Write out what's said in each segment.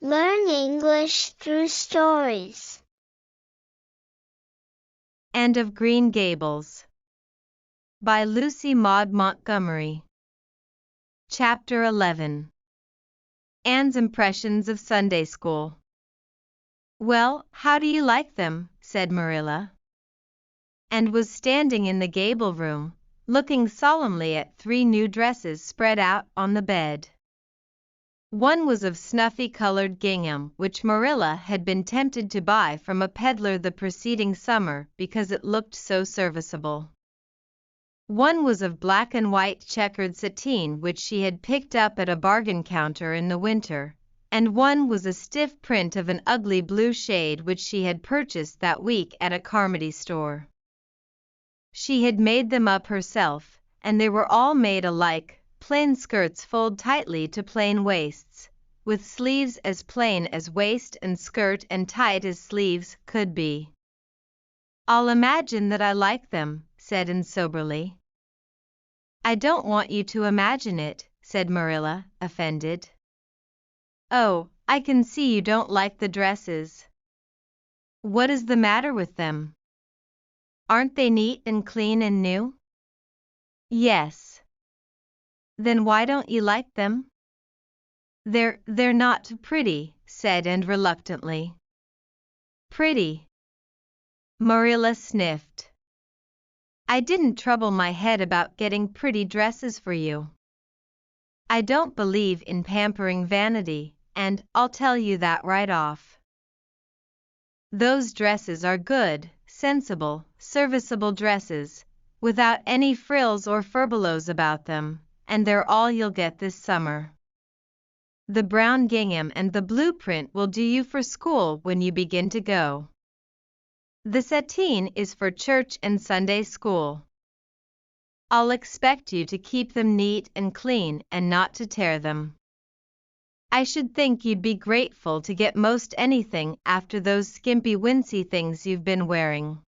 Learn English through stories. And of Green Gables by Lucy Maud Montgomery. Chapter 11. Anne's Impressions of Sunday School. "Well, how do you like them?" said Marilla, and was standing in the Gable room, looking solemnly at 3 new dresses spread out on the bed. One was of snuffy-colored gingham, which Marilla had been tempted to buy from a peddler the preceding summer because it looked so serviceable. One was of black and white checkered sateen, which she had picked up at a bargain counter in the winter, and one was a stiff print of an ugly blue shade which she had purchased that week at a Carmody store. She had made them up herself, and they were all made alike. Plain skirts fold tightly to plain waists, with sleeves as plain as waist and skirt and tight as sleeves could be. "I'll imagine that I like them," said Anne soberly. "I don't want you to imagine it," said Marilla, offended. "Oh, I can see you don't like the dresses. What is the matter with them? Aren't they neat and clean and new?" "Yes." "Then why don't you like them?" They're not pretty," said Anne reluctantly. "Pretty?" Marilla sniffed. "I didn't trouble my head about getting pretty dresses for you. I don't believe in pampering vanity, and I'll tell you that right off. Those dresses are good, sensible, serviceable dresses, without any frills or furbelows about them, and they're all you'll get this summer. The brown gingham and the blue print will do you for school when you begin to go. The sateen is for church and Sunday school. I'll expect you to keep them neat and clean and not to tear them. I should think you'd be grateful to get most anything after those skimpy wincey things you've been wearing."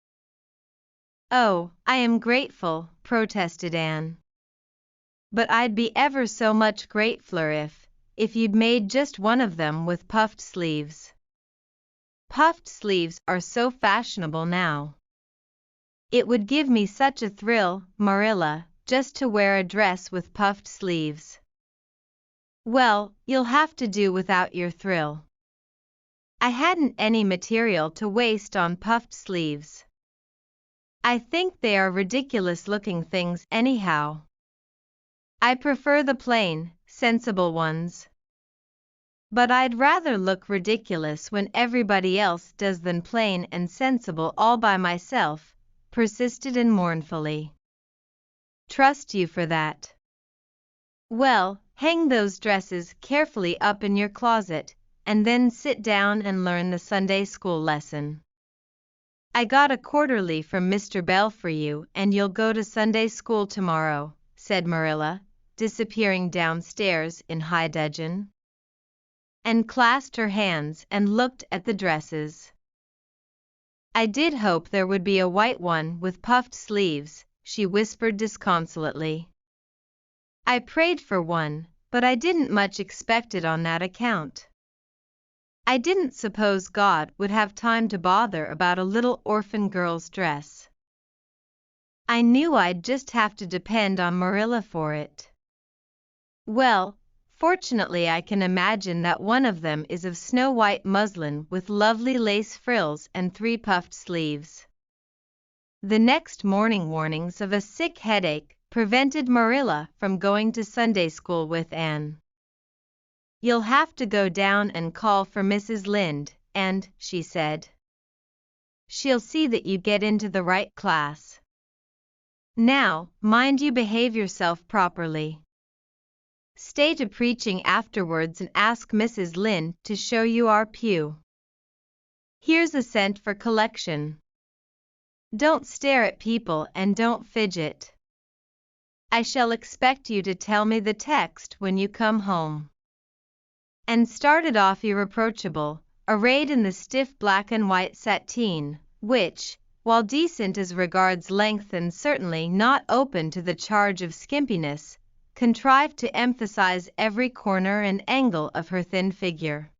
"Oh, I am grateful," protested Anne. "But I'd be ever so much gratefuler if you'd made just one of them with puffed sleeves. Puffed sleeves are so fashionable now. It would give me such a thrill, Marilla, just to wear a dress with puffed sleeves." "Well, you'll have to do without your thrill. I hadn't any material to waste on puffed sleeves. I think they are ridiculous-looking things anyhow. I prefer the plain, sensible ones. But I'd rather look ridiculous when everybody else does than plain and sensible all by myself," persisted Anne mournfully. "Trust you for that. Well, hang those dresses carefully up in your closet, and then sit down and learn the Sunday school lesson. I got a quarterly from Mr. Bell for you, and you'll go to Sunday school tomorrow," said Marilla, disappearing downstairs in high dudgeon. And clasped her hands and looked at the dresses. "I did hope there would be a white one with puffed sleeves," she whispered disconsolately. "I prayed for one, but I didn't much expect it on that account. I didn't suppose God would have time to bother about a little orphan girl's dress. I knew I'd just have to depend on Marilla for it. Well, fortunately I can imagine that one of them is of snow-white muslin with lovely lace frills and 3 puffed sleeves." The next morning warnings of a sick headache prevented Marilla from going to Sunday school with Anne. "You'll have to go down and call for Mrs. Lynde, and," she said, "she'll see that you get into the right class. Now, mind you behave yourself properly. Stay to preaching afterwards and ask Mrs. Lynde to show you our pew. Here's a cent for collection. Don't stare at people and don't fidget. I shall expect you to tell me the text when you come home." And started off irreproachable, arrayed in the stiff black and white sateen, which, while decent as regards length and certainly not open to the charge of skimpiness, contrived to emphasize every corner and angle of her thin figure.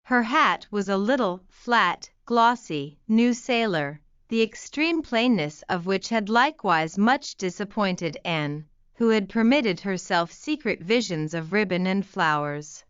Her hat was a little, flat, glossy, new sailor, the extreme plainness of which had likewise much disappointed Anne, who had permitted herself secret visions of ribbon and flowers.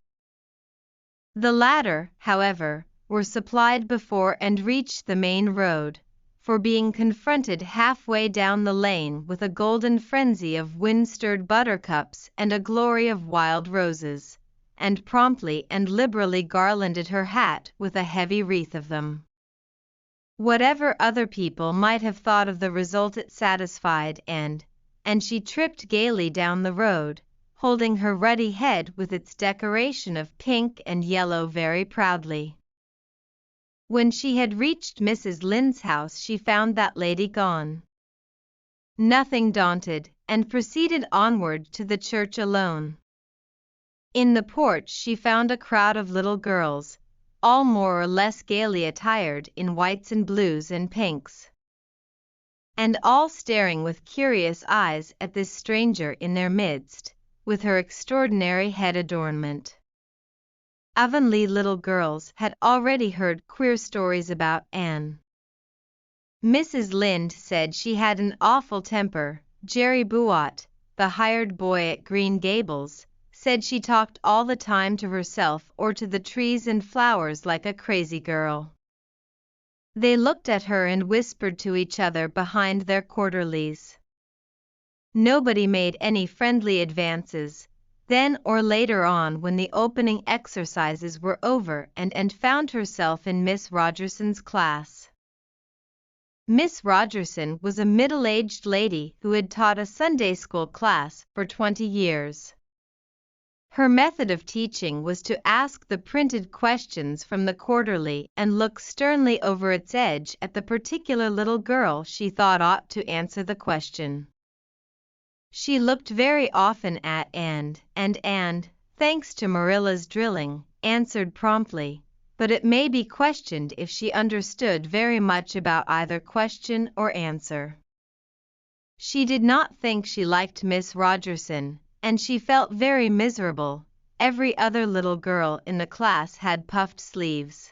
The latter, however, were supplied before and reached the main road, for being confronted halfway down the lane with a golden frenzy of wind-stirred buttercups and a glory of wild roses, and promptly and liberally garlanded her hat with a heavy wreath of them. Whatever other people might have thought of the result, it satisfied Anne, and she tripped gaily down the road, holding her ruddy head with its decoration of pink and yellow very proudly. When she had reached Mrs. Lynde's house, she found that lady gone. Nothing daunted, and proceeded onward to the church alone. In the porch she found a crowd of little girls, all more or less gaily attired in whites and blues and pinks, and all staring with curious eyes at this stranger in their midst, with her extraordinary head adornment. Avonlea little girls had already heard queer stories about Anne. Mrs. Lynde said she had an awful temper. Jerry Buot, the hired boy at Green Gables, said she talked all the time to herself or to the trees and flowers like a crazy girl. They looked at her and whispered to each other behind their quarterlies. Nobody made any friendly advances, then or later on when the opening exercises were over and found herself in Miss Rogerson's class. Miss Rogerson was a middle-aged lady who had taught a Sunday school class for 20 years. Her method of teaching was to ask the printed questions from the quarterly and look sternly over its edge at the particular little girl she thought ought to answer the question. She looked very often at Anne, and, thanks to Marilla's drilling, answered promptly, but it may be questioned if she understood very much about either question or answer. She did not think she liked Miss Rogerson, and she felt very miserable. Every other little girl in the class had puffed sleeves,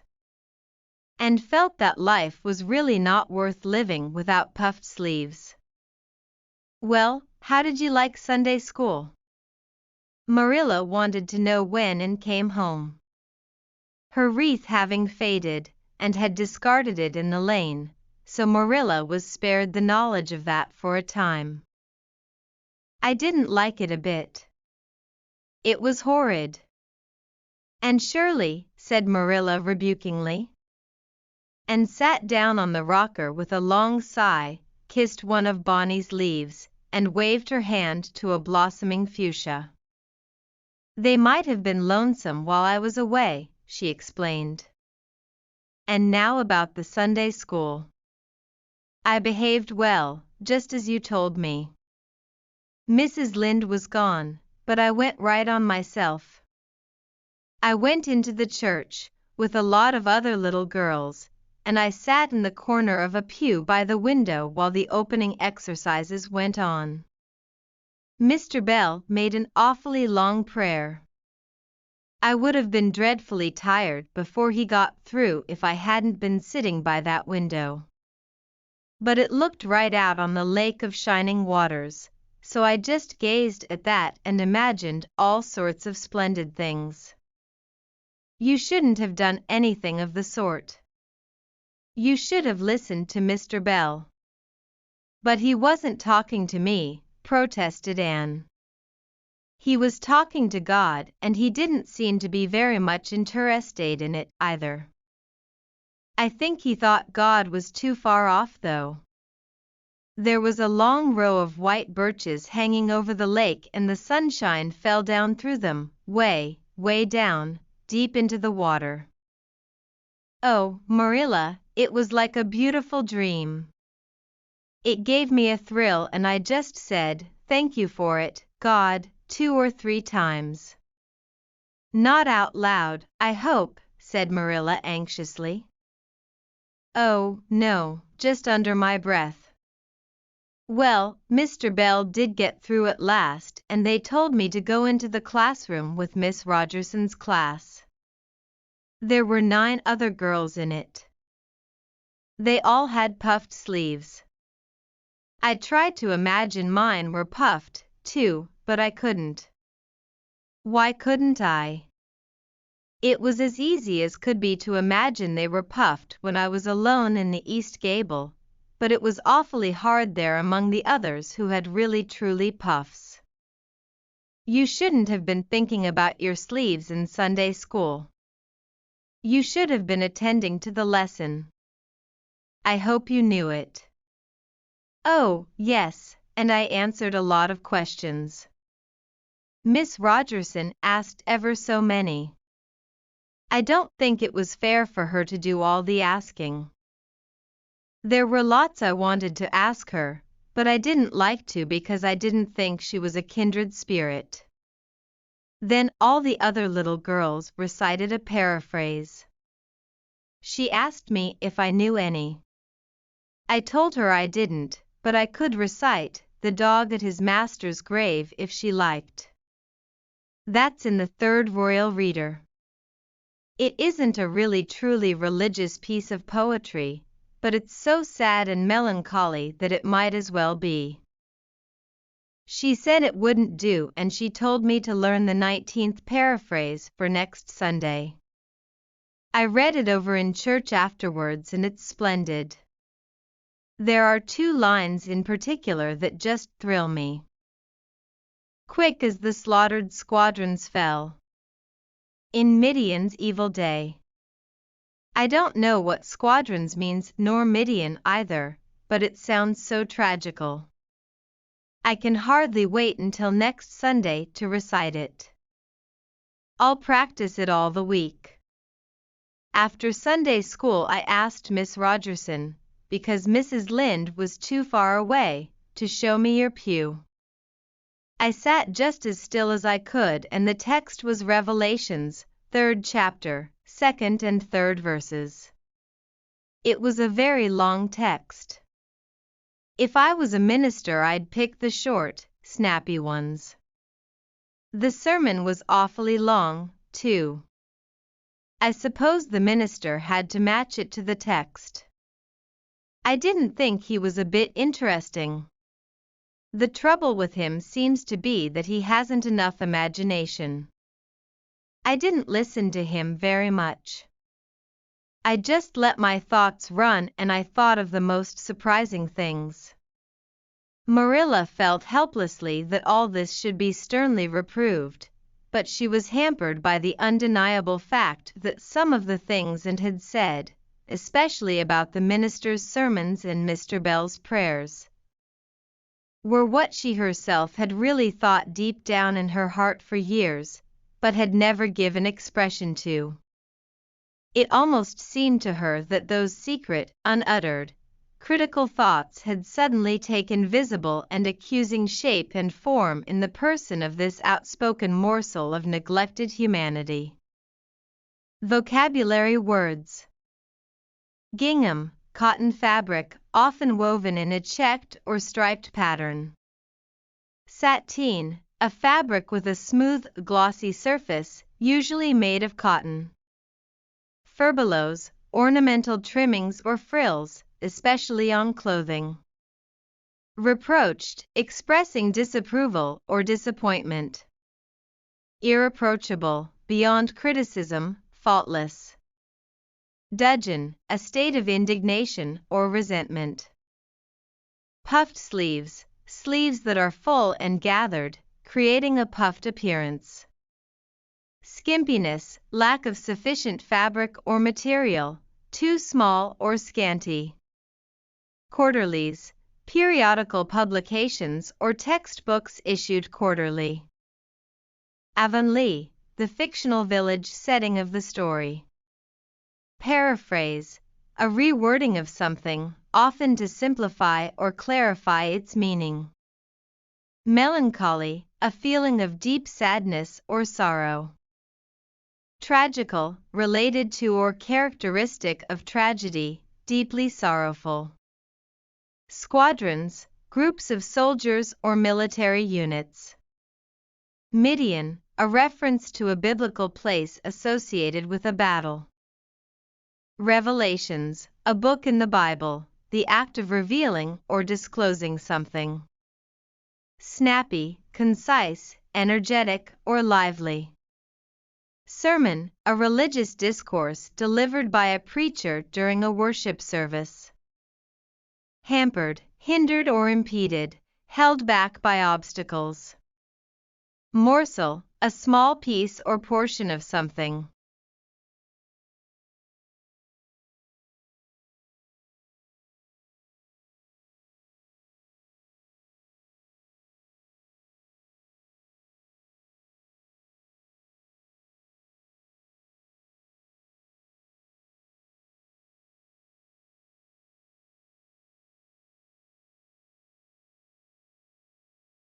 and felt that life was really not worth living without puffed sleeves. "Well, how did you like Sunday school?" Marilla wanted to know when Anne came home. Her wreath having faded, and had discarded it in the lane, so Marilla was spared the knowledge of that for a time. "I didn't like it a bit. It was horrid." "And Shirley," said Marilla rebukingly, and sat down on the rocker with a long sigh, kissed one of Bonny's leaves, and waved her hand to a blossoming fuchsia. "They might have been lonesome while I was away," she explained. "And now about the Sunday school." "I behaved well, just as you told me. Mrs. Lynde was gone, but I went right on myself. I went into the church, with a lot of other little girls, and I sat in the corner of a pew by the window while the opening exercises went on. Mr. Bell made an awfully long prayer. I would have been dreadfully tired before he got through if I hadn't been sitting by that window. But it looked right out on the lake of shining waters, so I just gazed at that and imagined all sorts of splendid things." "You shouldn't have done anything of the sort. You should have listened to Mr. Bell." "But he wasn't talking to me," protested Anne. "He was talking to God, and he didn't seem to be very much interested in it, either. I think he thought God was too far off, though." There was a long row of white birches hanging over the lake, and the sunshine fell down through them, way down, deep into the water. "Oh, Marilla, it was like a beautiful dream. It gave me a thrill, and I just said, 'Thank you for it, God,' 2 or 3 times. "Not out loud, I hope," said Marilla anxiously. "Oh, no, just under my breath." "Well, Mr. Bell did get through at last, and they told me to go into the classroom with Miss Rogerson's class. There were 9 other girls in it. They all had puffed sleeves. I tried to imagine mine were puffed, too, but I couldn't. Why couldn't I? It was as easy as could be to imagine they were puffed when I was alone in the East Gable, but it was awfully hard there among the others who had really truly puffs. You shouldn't have been thinking about your sleeves in Sunday school. You should have been attending to the lesson. I hope you knew it. Oh, yes, and I answered a lot of questions. Miss Rogerson asked ever so many. I don't think it was fair for her to do all the asking. There were lots I wanted to ask her, but I didn't like to because I didn't think she was a kindred spirit. Then all the other little girls recited a paraphrase. She asked me if I knew any. I told her I didn't, but I could recite "The dog at his master's grave" if she liked. That's in the Third Royal Reader. It isn't a really truly religious piece of poetry, but it's so sad and melancholy that it might as well be. She said it wouldn't do, and she told me to learn the 19th paraphrase for next Sunday. I read it over in church afterwards and it's splendid. There are 2 lines in particular that just thrill me. Quick as the slaughtered squadrons fell in Midian's evil day. I don't know what squadrons means nor Midian either, but it sounds so tragical. I can hardly wait until next Sunday to recite it. I'll practice it all the week. After Sunday school I asked Miss Rogerson, because Mrs. Lynde was too far away, to show me your pew. I sat just as still as I could, and the text was Revelations, 3rd chapter, 2nd and 3rd verses. It was a very long text. If I was a minister I'd pick the short, snappy ones. The sermon was awfully long, too. I suppose the minister had to match it to the text. I didn't think he was a bit interesting. The trouble with him seems to be that he hasn't enough imagination. I didn't listen to him very much. I just let my thoughts run, and I thought of the most surprising things. Marilla felt helplessly that all this should be sternly reproved, but she was hampered by the undeniable fact that some of the things Aunt had said, especially about the minister's sermons and Mr. Bell's prayers, were what she herself had really thought deep down in her heart for years, but had never given expression to. It almost seemed to her that those secret, unuttered, critical thoughts had suddenly taken visible and accusing shape and form in the person of this outspoken morsel of neglected humanity. Vocabulary words. Gingham, cotton fabric, often woven in a checked or striped pattern. Sateen, a fabric with a smooth, glossy surface, usually made of cotton. Furbelows, ornamental trimmings or frills, especially on clothing. Reproached, expressing disapproval or disappointment. Irreproachable, beyond criticism, faultless. Dudgeon, a state of indignation or resentment. Puffed sleeves, sleeves that are full and gathered, creating a puffed appearance. Skimpiness, lack of sufficient fabric or material, too small or scanty. Quarterlies, periodical publications or textbooks issued quarterly. Avonlea, the fictional village setting of the story. Paraphrase, a rewording of something, often to simplify or clarify its meaning. Melancholy, a feeling of deep sadness or sorrow. Tragical, related to or characteristic of tragedy, deeply sorrowful. Squadrons, groups of soldiers or military units. Midian, a reference to a biblical place associated with a battle. Revelations, a book in the Bible, the act of revealing or disclosing something. Snappy, concise, energetic, or lively. Sermon, a religious discourse delivered by a preacher during a worship service. Hampered, hindered or impeded, held back by obstacles. Morsel, a small piece or portion of something.